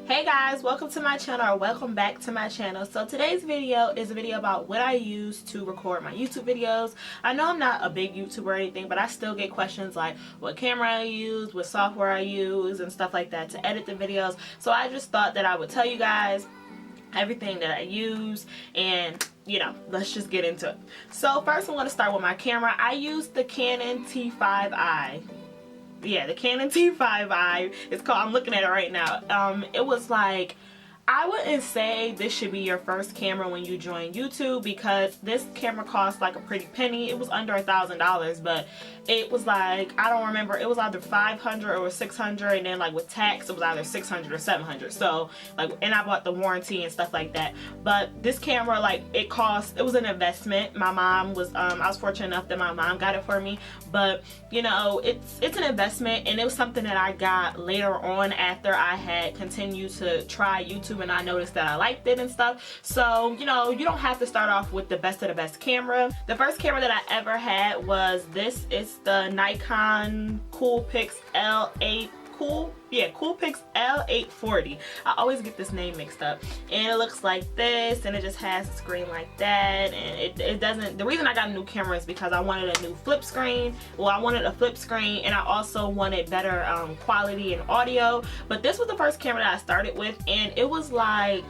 Hey guys, welcome to my channel, or welcome back to my channel. So today's video is a video about what I use to record my YouTube videos. I know I'm not a big YouTuber or anything, but I still get questions like what camera I use, what software I use, and stuff like that to edit the videos. So I just thought that I would tell you guys everything that I use, and let's just get into it. So first I'm going to start with my camera. I use the Canon T5i. Yeah, the Canon T5i. It's called, I'm looking at it right now. It was like, I wouldn't say this should be your first camera when you join YouTube, because this camera cost like a pretty penny. It was under $1,000, but it was like, I don't remember, it was either 500 or 600, and then like with tax it was either 600 or 700. So like, and I bought the warranty and stuff like that. But this camera, like, it was an investment. My mom was I was fortunate enough that my mom got it for me, but it's an investment, and it was something that I got later on after I had continued to try YouTube and I noticed that I liked it and stuff. So you don't have to start off with the best of the best camera. The first camera that I ever had was this. It's the Nikon Coolpix Coolpix L840. I always get this name mixed up, and it looks like this, and it just has a screen like that, and it doesn't. The reason I got a new camera is because I wanted a new flip screen. Well, I wanted a flip screen, and I also wanted better quality and audio. But this was the first camera that I started with, and it was like,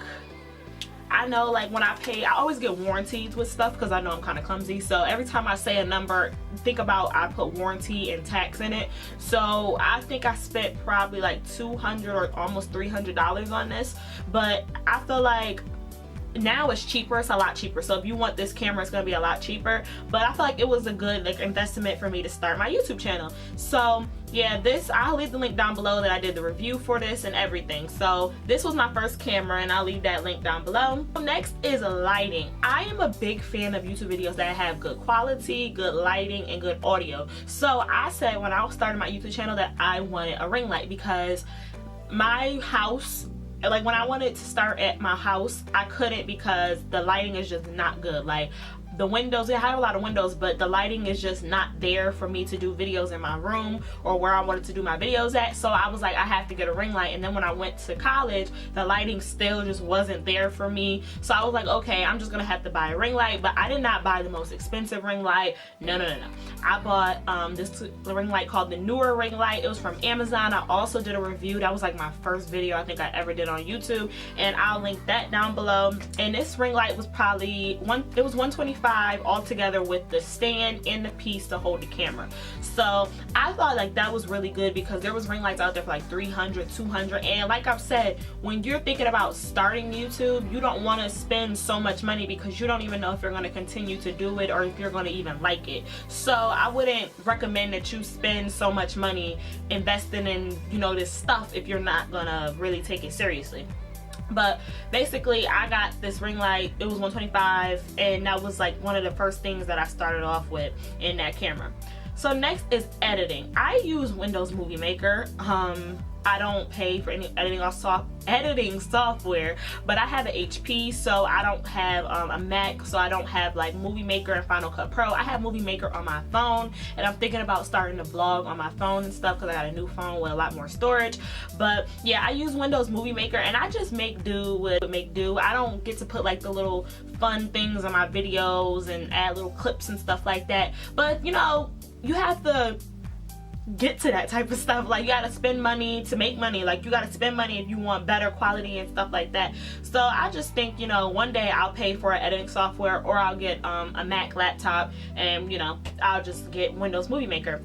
I know, like, when I pay, I always get warranties with stuff because I know I'm kind of clumsy. So every time I say a number, think about I put warranty and tax in it. So I think I spent probably like $200 or almost $300 on this. But I feel like now it's cheaper. It's a lot cheaper. So if you want this camera, it's going to be a lot cheaper. But I feel like it was a good investment for me to start my YouTube channel. So yeah, I'll leave the link down below that I did the review for this and everything. So this was my first camera, and I'll leave that link down below. Next is lighting. I am a big fan of YouTube videos that have good quality, good lighting, and good audio. So I said when I started my YouTube channel that I wanted a ring light, because my house, like, when I wanted to start at my house, I couldn't because the lighting is just not good. Like, the windows, I have a lot of windows, but the lighting is just not there for me to do videos in my room or where I wanted to do my videos at. So I was like, I have to get a ring light. And then when I went to college, the lighting still just wasn't there for me. So I was like, okay, I'm just gonna have to buy a ring light. But I did not buy the most expensive ring light. No. I bought this ring light called the Neewer ring light. It was from Amazon. I also did a review. That was like my first video I think I ever did on YouTube, and I'll link that down below. And this ring light was probably it was $125 all together with the stand and the piece to hold the camera. So I thought like that was really good, because there was ring lights out there for like $300, $200, and like I've said, when you're thinking about starting YouTube, you don't want to spend so much money because you don't even know if you're going to continue to do it or if you're going to even like it. So I wouldn't recommend that you spend so much money investing in this stuff if you're not gonna really take it seriously. But basically, I got this ring light. It was $125, and that was like one of the first things that I started off with in that camera. So next is editing. I use Windows Movie Maker. I don't pay for any editing software, but I have an HP, so I don't have a Mac, so I don't have like Movie Maker and Final Cut Pro. I have Movie Maker on my phone, and I'm thinking about starting a vlog on my phone and stuff because I got a new phone with a lot more storage. But yeah, I use Windows Movie Maker, and I just make do with make do. I don't get to put like the little fun things on my videos and add little clips and stuff like that. But you have to get to that type of stuff. Like, you gotta spend money to make money. Like, you gotta spend money if you want better quality and stuff like that. So I just think one day I'll pay for an editing software, or I'll get a Mac laptop, and I'll just get Windows Movie Maker.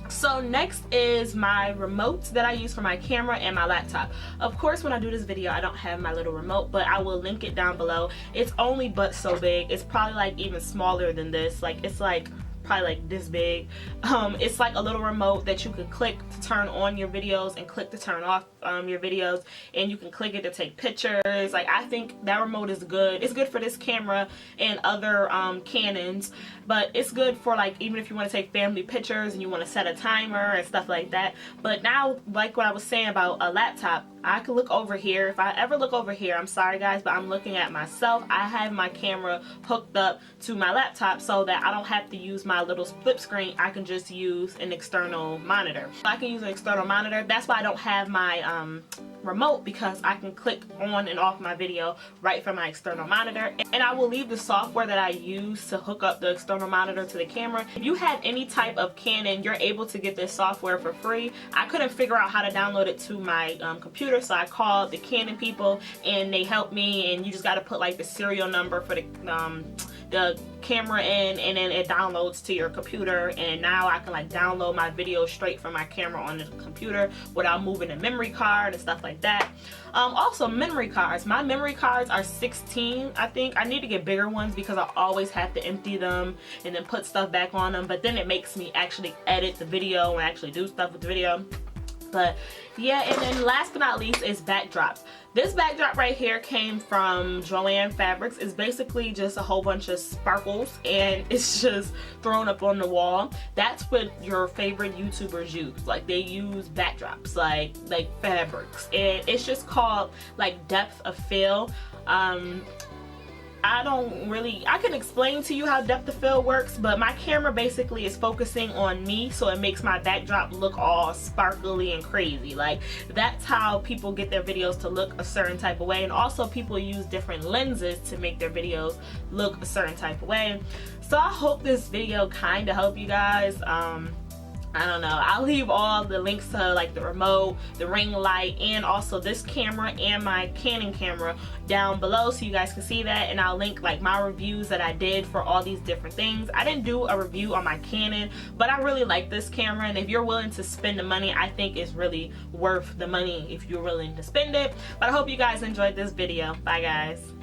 So next is my remote that I use for my camera and my laptop. Of course, when I do this video, I don't have my little remote, but I will link it down below. It's only but so big. It's probably like even smaller than this. Like, it's like probably like this big. It's like a little remote that you could click to turn on your videos and click to turn off your videos, and you can click it to take pictures. Like, I think that remote is good. It's good for this camera and other Canons, but it's good for like even if you want to take family pictures and you want to set a timer and stuff like that. But now, like what I was saying about a laptop, I could look over here. If I ever look over here, I'm sorry guys, but I'm looking at myself. I have my camera hooked up to my laptop so that I don't have to use my little flip screen. I can just use an external monitor. I can use an external monitor. That's why I don't have my remote, because I can click on and off my video right from my external monitor. And I will leave the software that I use to hook up the external monitor to the camera. If you have any type of Canon, you're able to get this software for free. I couldn't figure out how to download it to my computer, so I called the Canon people and they helped me, and you just got to put like the serial number for the camera in, and then it downloads to your computer, and now I can like download my video straight from my camera on the computer without moving a memory card and stuff like that. Also memory cards. My memory cards are 16, I think. I need to get bigger ones because I always have to empty them and then put stuff back on them, but then it makes me actually edit the video and actually do stuff with the video. But yeah, and then last but not least is backdrops. This backdrop right here came from Joanne Fabrics. It's basically just a whole bunch of sparkles and it's just thrown up on the wall. That's what your favorite YouTubers use. Like, they use backdrops like fabrics, and it's just called like depth of field. I can explain to you how depth of field works, but my camera basically is focusing on me, so it makes my backdrop look all sparkly and crazy. Like, that's how people get their videos to look a certain type of way. And also people use different lenses to make their videos look a certain type of way. So I hope this video kind of helped you guys. I don't know, I'll leave all the links to like the remote, the ring light, and also this camera and my Canon camera down below so you guys can see that. And I'll link like my reviews that I did for all these different things. I didn't do a review on my Canon, but I really like this camera, and if you're willing to spend the money, I think it's really worth the money if you're willing to spend it. But I hope you guys enjoyed this video. Bye guys.